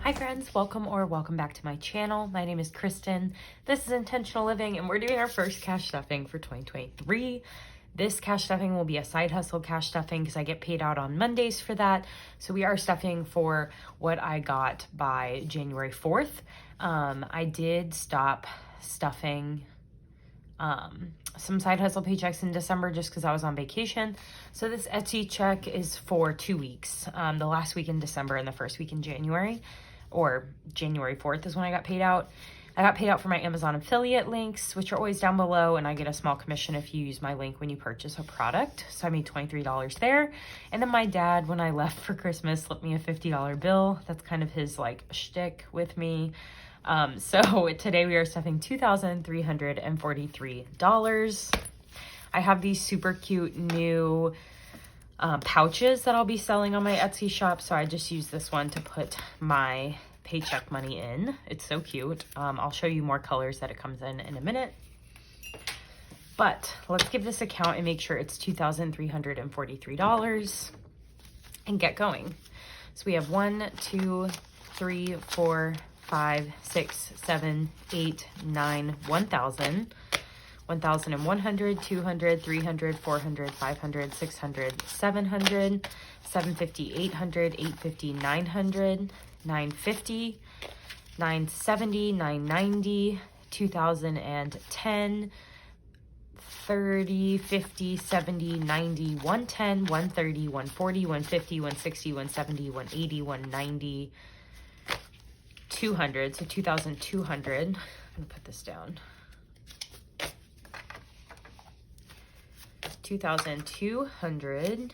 Hi friends, welcome back to my channel. My name is Kristen. This is Intentional Living and we're doing our first cash stuffing for 2023. This cash stuffing will be a side hustle cash stuffing because I get paid out on Mondays for that. So we are stuffing for what I got by January 4th. I did stop stuffing some side hustle paychecks in December just because I was on vacation. So this Etsy check is for 2 weeks, the last week in December and the first week in January, or January 4th is when I got paid out. I got paid out for my Amazon affiliate links, which are always down below, and I get a small commission if you use my link when you purchase a product. So I made $23 there. And then my dad, when I left for Christmas, slipped me a $50 bill. That's kind of his like shtick with me. So today we are stuffing $2,343. I have these super cute new pouches that I'll be selling on my Etsy shop. So I just use this one to put my paycheck money in. It's so cute. I'll show you more colors that it comes in a minute. But let's give this a count and make sure it's $2,343 and get going. So we have 1, 2, 3, 4, 5, 6, 7, 8, 9, 1,000, 1,100, 200, 300, 400, 500, 600, 700, 750, 800, 850, 900, 950, 970, 990, 2,010, 30, 50, 70, 90, 110, 130, 140, 150, 160, 170, 180, 190, 200, so 2,200. I'm gonna put this down. 2,200.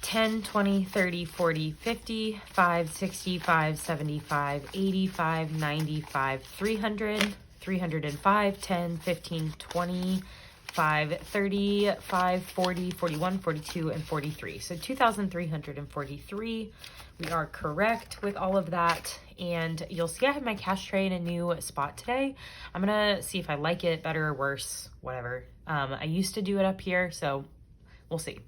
10, 20, 30, 40, 50, 5, 65, 75, 85, 95, 300, 305, 10, 15, 20, 5, 30, 5, 40, 41, 42, and 43. So 2,343. We are correct with all of that. And you'll see I have my cash tray in a new spot today. I'm gonna see if I like it better or worse, whatever. I used to do it up here, so we'll see.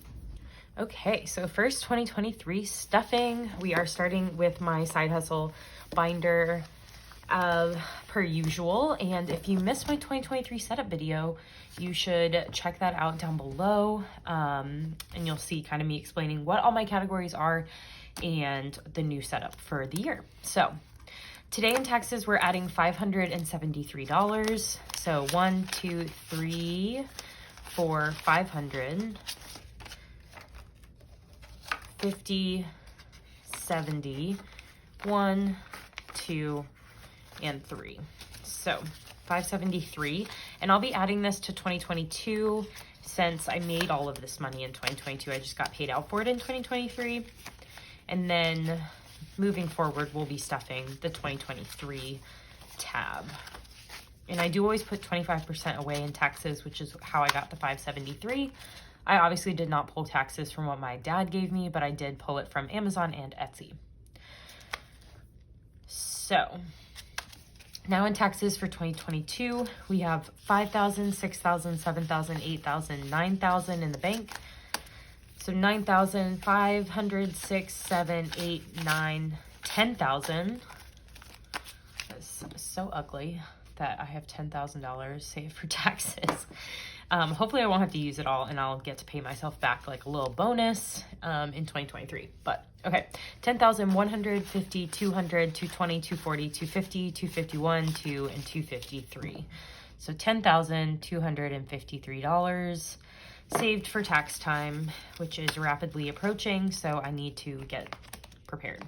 Okay, so first 2023 stuffing. We are starting with my side hustle binder per usual. And if you missed my 2023 setup video, you should check that out down below. And you'll see kind of me explaining what all my categories are and the new setup for the year. So today in taxes, we're adding $573. So 1, 2, 3, 4, 500, 50, 70, 1, 2, and 3. So 573, and I'll be adding this to 2022 since I made all of this money in 2022. I just got paid out for it in 2023. And then moving forward, we'll be stuffing the 2023 tab. And I do always put 25% away in taxes, which is how I got the 573. I obviously did not pull taxes from what my dad gave me, but I did pull it from Amazon and Etsy. So now in taxes for 2022, we have 5,000, 6,000, 7,000, 8,000, 9,000 in the bank. So 9,000, 500, 6, 7, 8, 9, 10,000. That's so ugly that I have $10,000 saved for taxes. Hopefully I won't have to use it all and I'll get to pay myself back like a little bonus in 2023. But okay, 10,000, 150, 200, 220, 240, 250, 251, 2, and 253. So $10,253 saved for tax time, which is rapidly approaching, so I need to get prepared.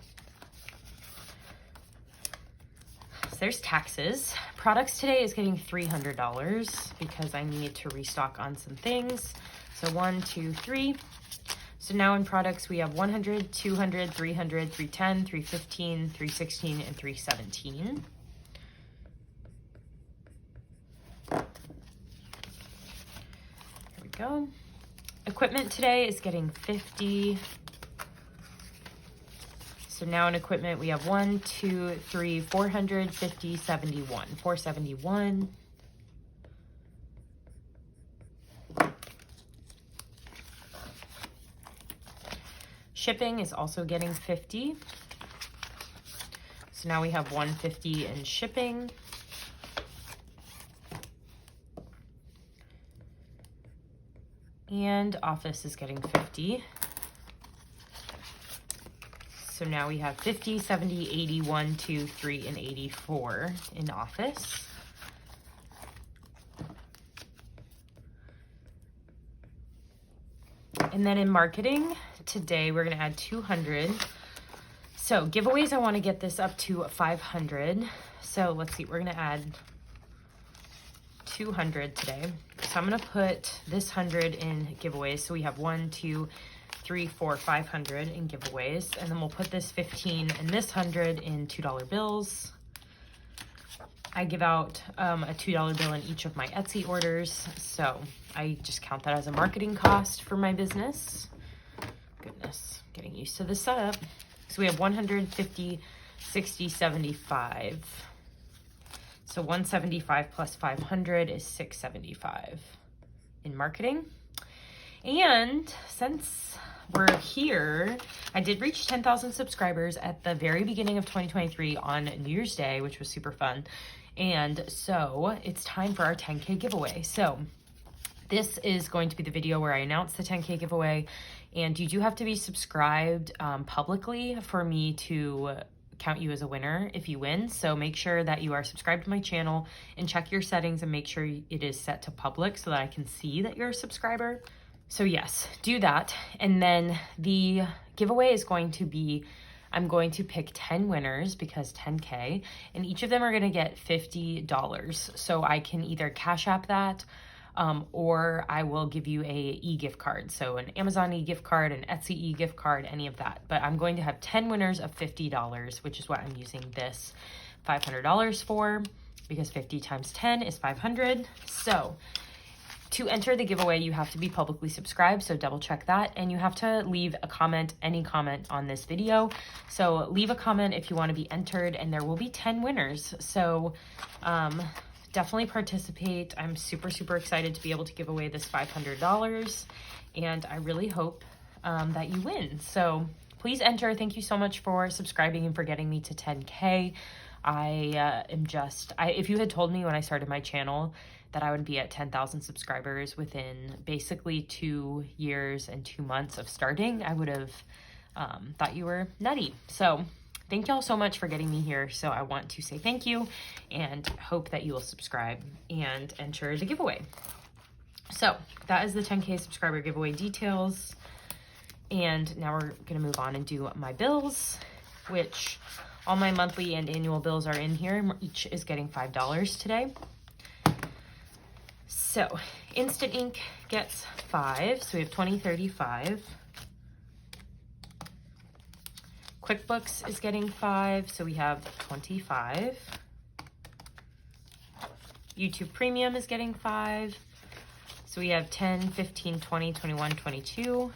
So there's taxes. Products today is getting $300 because I need to restock on some things. So 1, 2, 3. So now in products, we have 100, 200, 300, 310, 315, 316, and 317. There we go. Equipment today is getting 50. So now in equipment, we have 1, 2, 3, 450, 71, 471. Shipping is also getting 50. So now we have 150 in shipping. And office is getting 50. So now we have 50, 70, 80, 1, 2, 3, and 84 in office. And then in marketing, today we're going to add 200. So giveaways, I want to get this up to 500. So let's see, we're going to add 200 today. So I'm going to put this 100 in giveaways. So we have 1, 2, 3, 4, 500 in giveaways. And then we'll put this 15 and this 100 in $2 bills. I give out a $2 bill in each of my Etsy orders. So I just count that as a marketing cost for my business. Goodness, getting used to the setup. So we have 150, 60, 75. So 175 plus 500 is 675 in marketing. And since we're here, I did reach 10,000 subscribers at the very beginning of 2023 on New Year's Day, which was super fun. And so it's time for our 10K giveaway. So this is going to be the video where I announce the 10K giveaway. And you do have to be subscribed publicly for me to count you as a winner if you win. So make sure that you are subscribed to my channel and check your settings and make sure it is set to public so that I can see that you're a subscriber. So yes, do that. And then the giveaway is going to be, I'm going to pick 10 winners because 10K, and each of them are going to get $50. So I can either Cash App that, or I will give you a e-gift card. So an Amazon e-gift card, an Etsy e-gift card, any of that. But I'm going to have 10 winners of $50, which is what I'm using this $500 for, because 50 times 10 is 500. So to enter the giveaway, you have to be publicly subscribed, so double check that. And you have to leave a comment, any comment on this video. So leave a comment if you want to be entered, and there will be 10 winners. So definitely participate. I'm super, super excited to be able to give away this $500, and I really hope that you win. So please enter. Thank you so much for subscribing and for getting me to 10K. If you had told me when I started my channel that I would be at 10,000 subscribers within basically 2 years and 2 months of starting, I would have thought you were nutty. So thank y'all so much for getting me here. So I want to say thank you and hope that you will subscribe and enter the giveaway. So that is the 10K subscriber giveaway details. And now we're going to move on and do my bills, which all my monthly and annual bills are in here. Each is getting $5 today. So Instant Ink gets 5. So we have 20, 35. QuickBooks is getting 5, so we have 25. YouTube Premium is getting 5, so we have 10, 15, 20, 21, 22.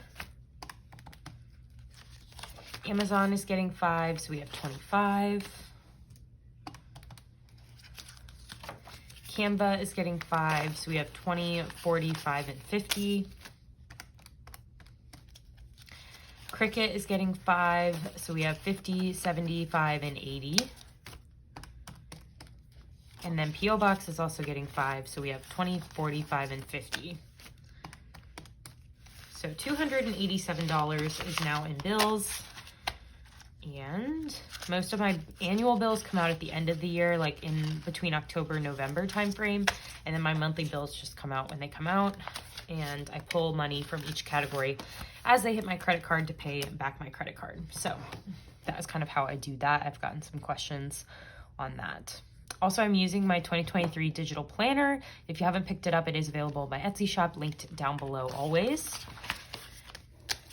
Amazon is getting 5, so we have 25. Canva is getting 5, so we have 20, 45, and 50. Cricut is getting 5, so we have 50, 75, and 80. And then P.O. Box is also getting 5, so we have 20, 45, and 50. So $287 is now in bills. And most of my annual bills come out at the end of the year, like in between October and November timeframe. And then my monthly bills just come out when they come out. And I pull money from each category as they hit my credit card to pay back my credit card. So that is kind of how I do that. I've gotten some questions on that. Also, I'm using my 2023 digital planner. If you haven't picked it up, it is available in my Etsy shop, linked down below always.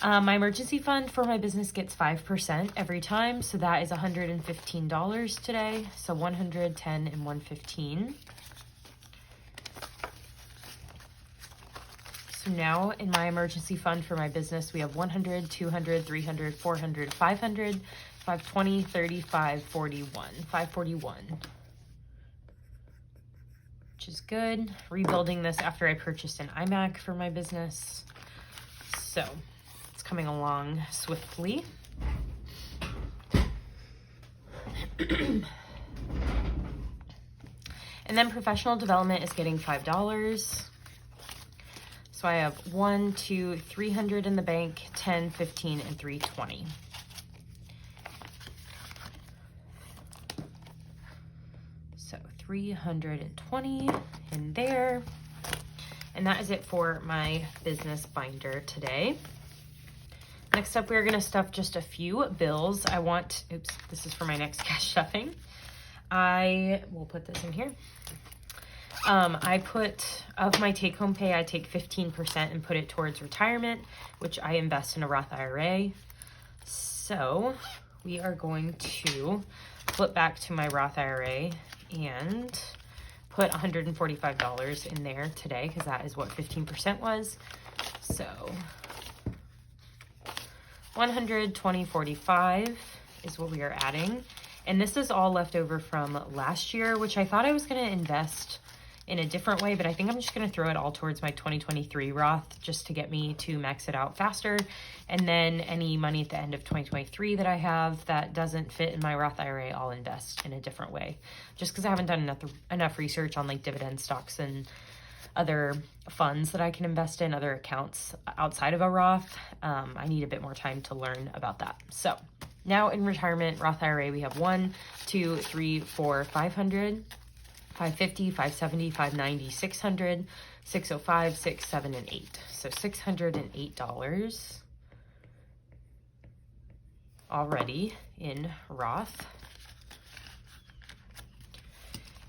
My emergency fund for my business gets 5% every time. So that is $115 today. So 110 and 115. So now in my emergency fund for my business, we have 100, 200, 300, 400, 500, 520, 35, 41, 541, which is good. Rebuilding this after I purchased an iMac for my business. So it's coming along swiftly. And then professional development is getting $5. So I have 1, 2, 300 in the bank, 10, 15, and 320. So 320 in there. And that is it for my business binder today. Next up, we're gonna stuff just a few bills. This is for my next cash stuffing. I will put this in here. Of my take-home pay, I take 15% and put it towards retirement, which I invest in a Roth IRA. So we are going to flip back to my Roth IRA and put $145 in there today, because that is what 15% was. So 120.45 is what we are adding. And this is all left over from last year, which I thought I was going to invest in a different way, but I think I'm just going to throw it all towards my 2023 Roth just to get me to max it out faster. And then any money at the end of 2023 that I have that doesn't fit in my Roth IRA, I'll invest in a different way. Just because I haven't done enough research on like dividend stocks and other funds that I can invest in, other accounts outside of a Roth. I need a bit more time to learn about that. So now in retirement, Roth IRA, we have 1, 2, 3, 4, 500, 550, 570, 590, 600, 605, 6, 7, and 8. So $608 already in Roth.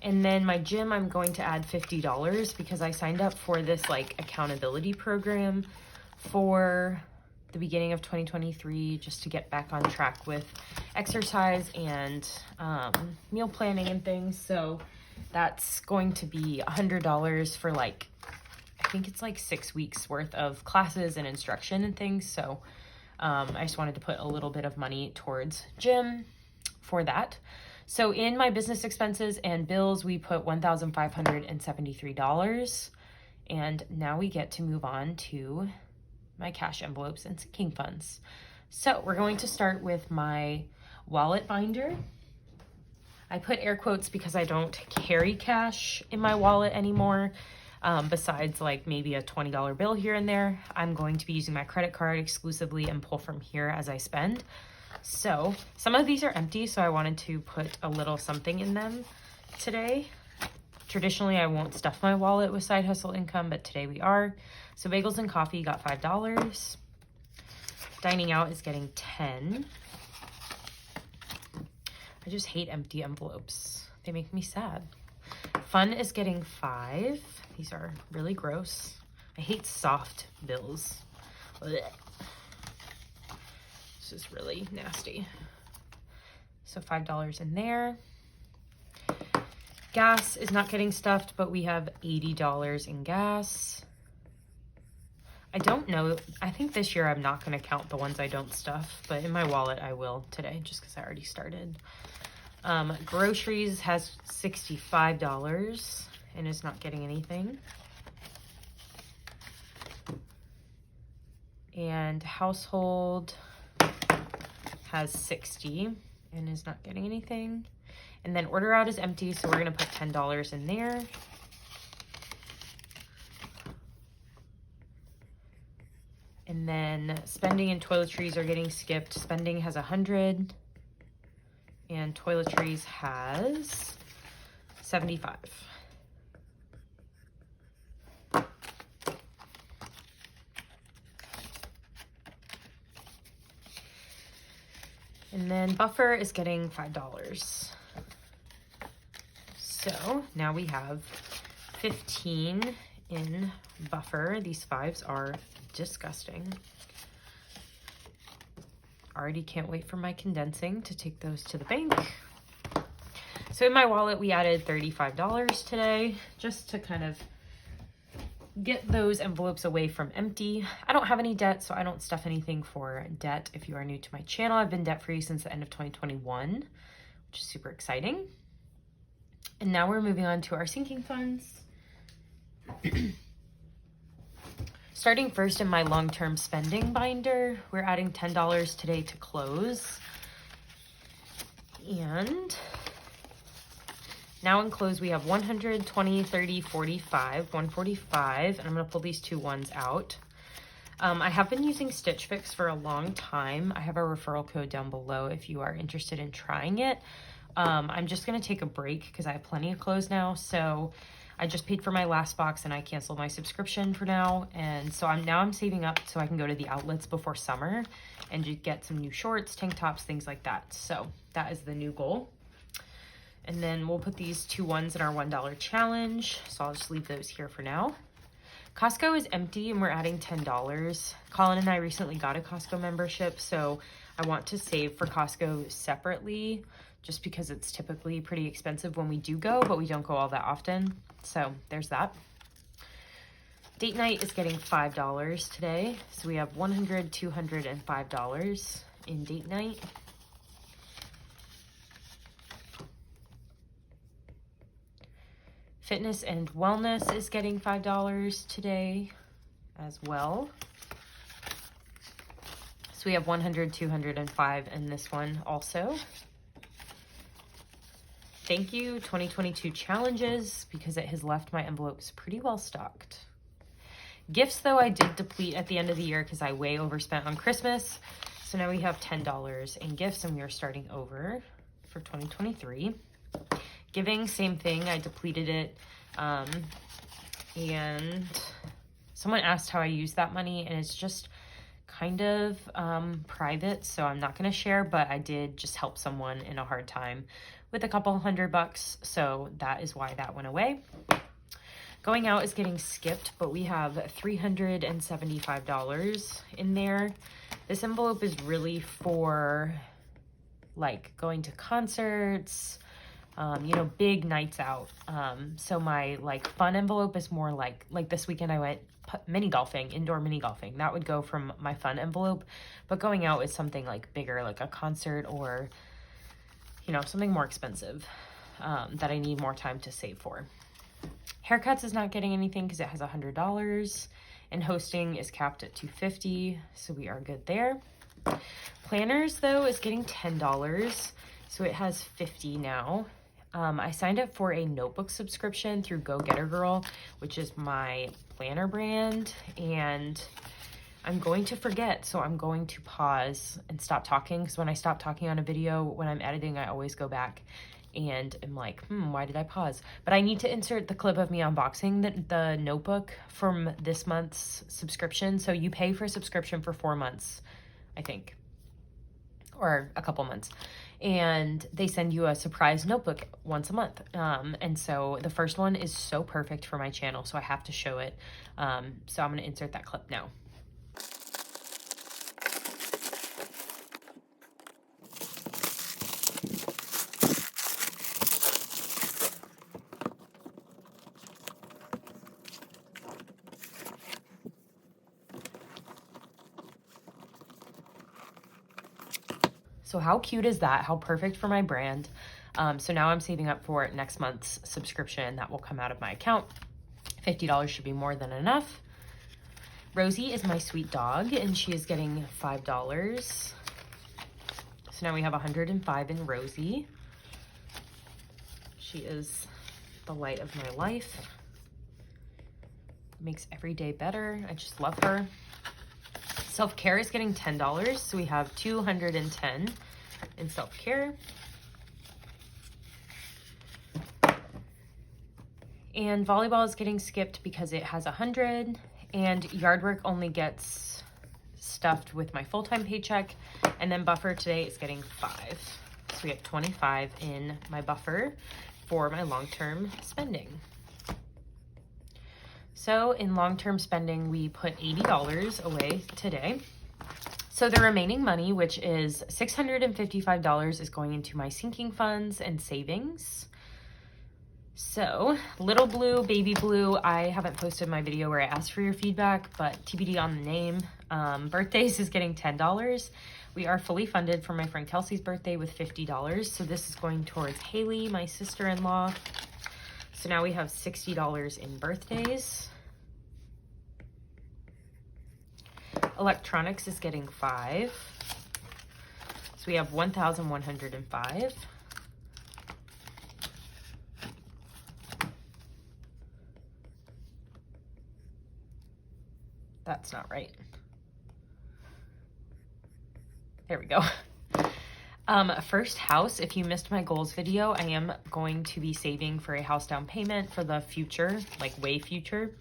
And then my gym, I'm going to add $50 because I signed up for this like accountability program for the beginning of 2023 just to get back on track with exercise and meal planning and things. So that's going to be $100 for like, I think it's like 6 weeks worth of classes and instruction and things. So I just wanted to put a little bit of money towards gym for that. So in my business expenses and bills, we put $1,573. And now we get to move on to my cash envelopes and sinking funds. So we're going to start with my wallet binder. I put air quotes because I don't carry cash in my wallet anymore. Besides like maybe a $20 bill here and there, I'm going to be using my credit card exclusively and pull from here as I spend. So some of these are empty, so I wanted to put a little something in them today. Traditionally, I won't stuff my wallet with side hustle income, but today we are. So bagels and coffee got $5. Dining out is getting $10. I just hate empty envelopes. They make me sad. Fun is getting $5. These are really gross. I hate soft bills. Blech. This is really nasty. So $5 in there. Gas is not getting stuffed, but we have $80 in gas. I don't know. I think this year I'm not going to count the ones I don't stuff, but in my wallet I will today just because I already started. Groceries has $65 and is not getting anything. And household has 60 and is not getting anything. And then order out is empty, so we're gonna put $10 in there. And then spending and toiletries are getting skipped. Spending has 100 and toiletries has 75. And then buffer is getting $5. So now we have 15 in buffer. These 5s are disgusting. Already can't wait for my condensing to take those to the bank. So in my wallet, we added $35 today just to kind of get those envelopes away from empty. I don't have any debt, so I don't stuff anything for debt. If you are new to my channel, I've been debt-free since the end of 2021, which is super exciting. And now we're moving on to our sinking funds. Starting first in my long-term spending binder, we're adding $10 today to close. And now in close, we have 100, 20, 30, 45, 145, and I'm gonna pull these two ones out. I have been using Stitch Fix for a long time. I have a referral code down below if you are interested in trying it. I'm just gonna take a break because I have plenty of clothes now. So I just paid for my last box and I canceled my subscription for now. And so I'm saving up so I can go to the outlets before summer and just get some new shorts, tank tops, things like that. So that is the new goal. And then we'll put these two ones in our $1 challenge. So I'll just leave those here for now. Costco is empty and we're adding $10. Colin and I recently got a Costco membership, so I want to save for Costco separately just because it's typically pretty expensive when we do go, but we don't go all that often. So there's that. Date night is getting $5 today. So we have $100, $200, and $5 in date night. Fitness and wellness is getting $5 today as well. So we have 100, 200, and 5 in this one also. Thank you 2022 challenges because it has left my envelopes pretty well stocked. Gifts though I did deplete at the end of the year because I way overspent on Christmas. So now we have $10 in gifts and we are starting over for 2023. Giving, same thing, I depleted it. And someone asked how I use that money and it's just kind of private, so I'm not gonna share, but I did just help someone in a hard time with a couple $100, so that is why that went away. Going out is getting skipped, but we have $375 in there. This envelope is really for like going to concerts, you know, big nights out. So my like fun envelope is more like this weekend I went mini golfing, indoor mini golfing. That would go from my fun envelope, but going out is something like bigger, like a concert or, you know, something more expensive that I need more time to save for. Haircuts is not getting anything because it has $100 and hosting is capped at $250. So we are good there. Planners though is getting $10. So it has 50 now. I signed up for a notebook subscription through Go Getter Girl, which is my planner brand, and I'm going to forget, so I'm going to pause and stop talking, because when I stop talking on a video, when I'm editing, I always go back and I'm like, why did I pause? But I need to insert the clip of me unboxing the notebook from this month's subscription. So you pay for a subscription for 4 months, I think, or a couple months. And they send you a surprise notebook once a month. And so the first one is so perfect for my channel, so I have to show it. So I'm gonna insert that clip now. So how cute is that? How perfect for my brand. So now I'm saving up for next month's subscription that will come out of my account. $50 should be more than enough. Rosie is my sweet dog and she is getting $5. So now we have 105 in Rosie. She is the light of my life. Makes every day better. I just love her. Self-care is getting $10, so we have 210 in self-care. And volleyball is getting skipped because it has 100, and yard work only gets stuffed with my full-time paycheck, and then buffer today is getting 5. So we have 25 in my buffer for my long-term spending. So in long-term spending, we put $80 away today. So the remaining money, which is $655, is going into my sinking funds and savings. So Little Blue, Baby Blue, I haven't posted my video where I asked for your feedback, but TBD on the name. Birthdays is getting $10. We are fully funded for my friend Kelsey's birthday with $50. So this is going towards Haley, my sister-in-law. So now we have $60 in birthdays. Electronics is getting 5. So we have 1,105. That's not right. There we go. First house, if you missed my goals video, I am going to be saving for a house down payment for the future, like way future.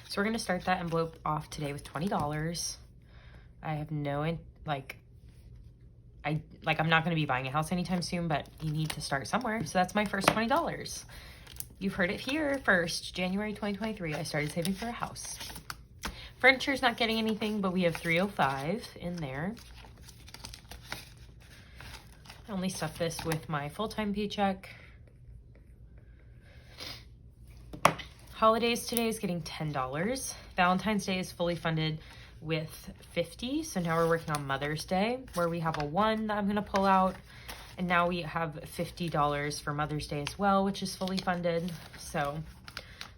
So we're going to start that envelope off today with $20. I have no, I'm not going to be buying a house anytime soon, but you need to start somewhere. So that's my first $20. You've heard it here first. January 2023, I started saving for a house. Furniture's not getting anything, but we have 305 in there. I only stuff this with my full-time paycheck. Holidays today is getting $10. Valentine's Day is fully funded with $50. So now we're working on Mother's Day, where we have a 1 that I'm gonna pull out. And now we have $50 for Mother's Day as well, which is fully funded. So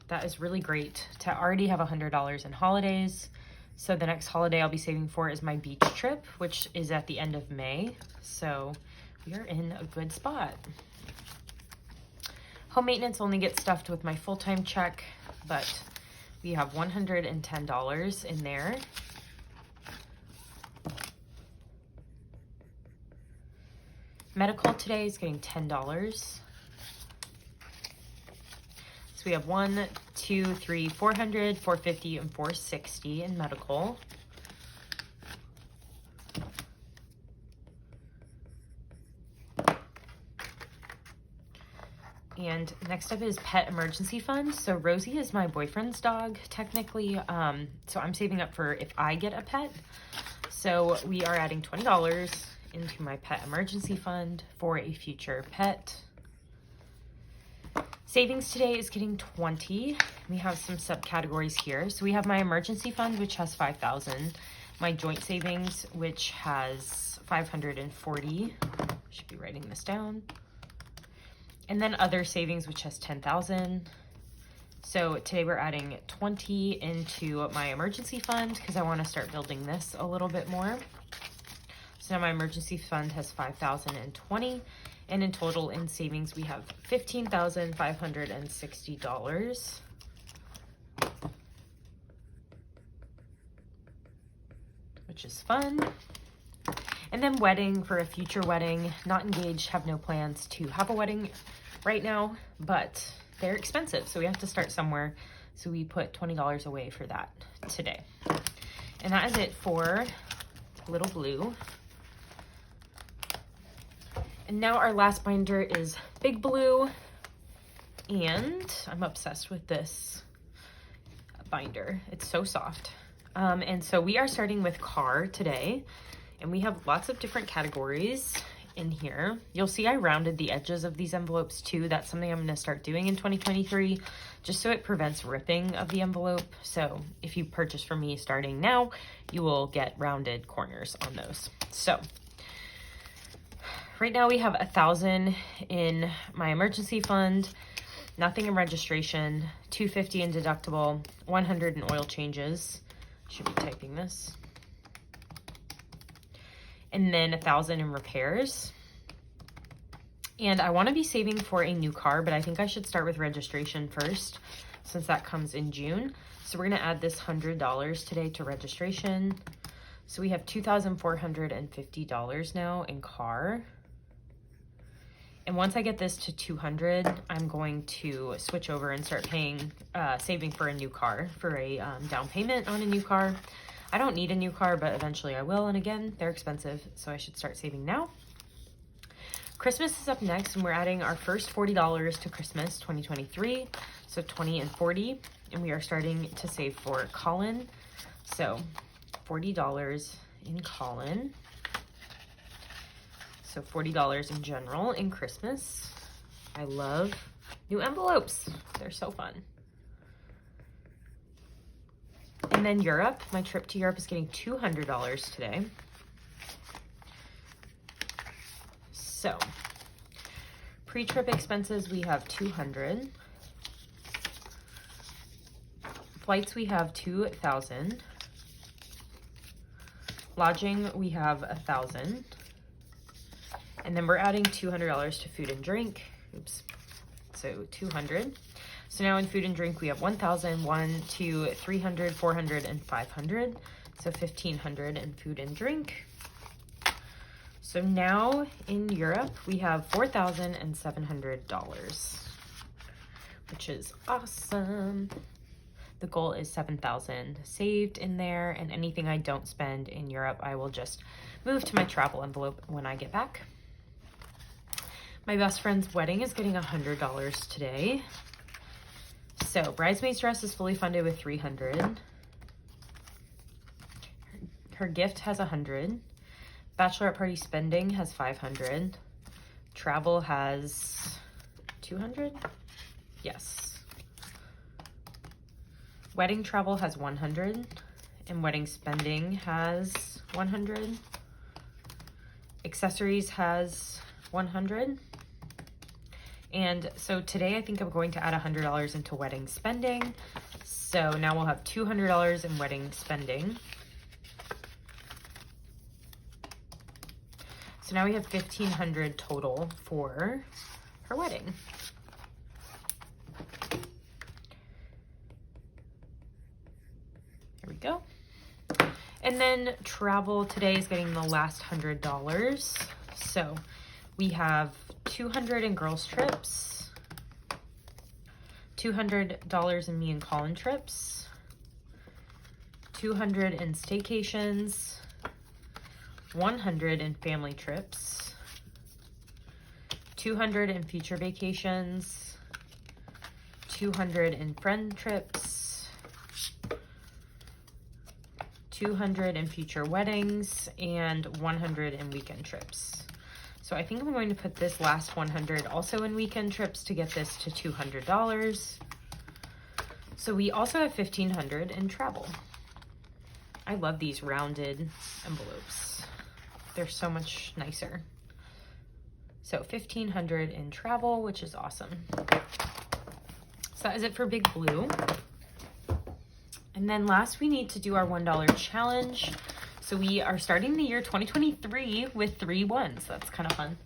that is really great to already have $100 in holidays. So the next holiday I'll be saving for is my beach trip, which is at the end of May. So we are in a good spot. Home maintenance only gets stuffed with my full-time check, but we have $110 in there. Medical today is getting $10. So we have 1, 2, 3, 400, 450, and 460 in medical. And next up is pet emergency fund. So Rosie is my boyfriend's dog, technically. So I'm saving up for if I get a pet. So we are adding $20 into my pet emergency fund for a future pet. Savings today is getting 20. We have some subcategories here. So we have my emergency fund, which has 5,000. My joint savings, which has 540. Should be writing this down. And then other savings, which has 10,000. So today we're adding 20 into my emergency fund because I want to start building this a little bit more. So now my emergency fund has 5,020, and in total in savings we have $15,560, which is fun. And then wedding, for a future wedding, not engaged, have no plans to have a wedding right now, but they're expensive, so we have to start somewhere. So we put $20 away for that today. And that is it for Little Blue. And now our last binder is Big Blue, and I'm obsessed with this binder. It's so soft. And so we are starting with car today, and we have lots of different categories in here. You'll see I rounded the edges of these envelopes too. That's something I'm gonna start doing in 2023, just so it prevents ripping of the envelope. So if you purchase from me starting now, you will get rounded corners on those. So right now we have 1,000 in my emergency fund, nothing in registration, 250 in deductible, 100 in oil changes. Should be typing this. And then 1,000 in repairs. And I want to be saving for a new car, but I think I should start with registration first, since that comes in June. So we're going to add this $100 today to registration. So we have $2,450 now in car. And once I get this to 200, I'm going to switch over and start paying, saving for a new car, for a down payment on a new car. I don't need a new car, but eventually I will. And again, they're expensive, so I should start saving now. Christmas is up next, and we're adding our first $40 to Christmas 2023. So 20 and 40, and we are starting to save for Colin. So $40 in Colin. So $40 in general in Christmas. I love new envelopes. They're so fun. And then Europe, my trip to Europe is getting $200 today. So pre-trip expenses, we have 200. Flights, we have 2,000. Lodging, we have $1,000. And then we're adding $200 to food and drink. Oops. So 200. So now in food and drink, we have 1,000, 1, 2, 300, 400, and 500. So 1,500 in food and drink. So now in Europe, we have $4,700, which is awesome. The goal is 7,000 saved in there, and anything I don't spend in Europe, I will just move to my travel envelope when I get back. My best friend's wedding is getting $100 today. So bridesmaid's dress is fully funded with 300. Her gift has 100. Bachelorette party spending has 500. Travel has 200. Yes. Wedding travel has 100, and wedding spending has 100. Accessories has 100. And so today I think I'm going to add $100 into wedding spending. So now we'll have $200 in wedding spending. So now we have $1,500 total for her wedding. There we go. And then travel today is getting the last $100. So we have 200 in girls trips, $200 in me and Colin trips, 200 in staycations, 100 in family trips, 200 in future vacations, 200 in friend trips, 200 in future weddings, and 100 in weekend trips. So I think I'm going to put this last 100 also in weekend trips to get this to $200. So we also have 1,500 in travel. I love these rounded envelopes. They're so much nicer. So 1,500 in travel, which is awesome. So that is it for Big Blue. And then last we need to do our $1 challenge. So we are starting the year 2023 with 3 ones. That's kind of fun.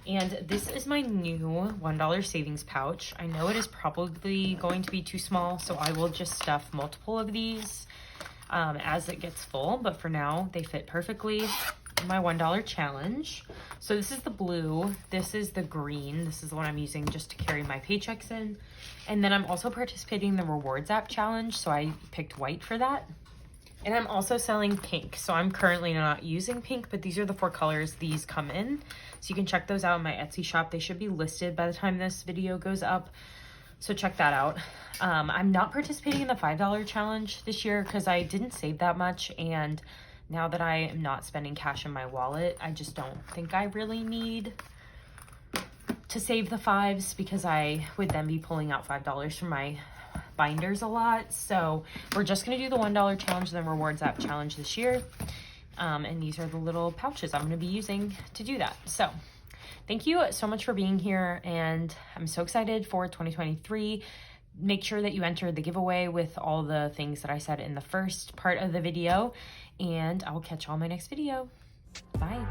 And this is my new $1 savings pouch. I know it is probably going to be too small, so I will just stuff multiple of these as it gets full. But for now, they fit perfectly in my $1 challenge. So this is the blue. This is the green. This is the one I'm using just to carry my paychecks in. And then I'm also participating in the rewards app challenge, so I picked white for that. And I'm also selling pink. So I'm currently not using pink, but these are the 4 colors these come in. So you can check those out in my Etsy shop. They should be listed by the time this video goes up. So check that out. I'm not participating in the $5 challenge this year because I didn't save that much. And now that I am not spending cash in my wallet, I just don't think I really need to save the 5s because I would then be pulling out $5 from my binders a lot. So we're just going to do the $1 challenge and the rewards app challenge this year. And these are the little pouches I'm going to be using to do that. So thank you so much for being here, and I'm so excited for 2023. Make sure that you enter the giveaway with all the things that I said in the first part of the video, and I will catch you on my next video. Bye.